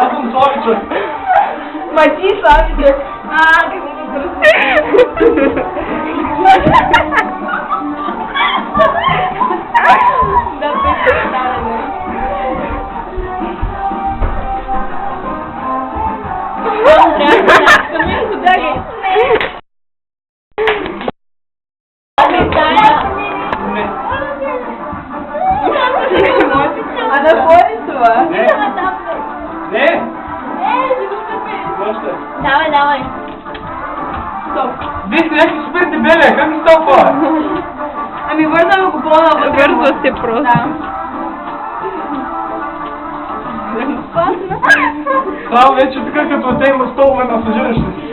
Аз съм Славича. Ма ти Славича. Какво го да представяме. А на кой е това? Не! Давай. Стоп. Вие сте някакви супер дебели, как ми става това? Ами вързаме го по-навътре. Вързва се просто. Да. Става вече така като те има столове масажиращи.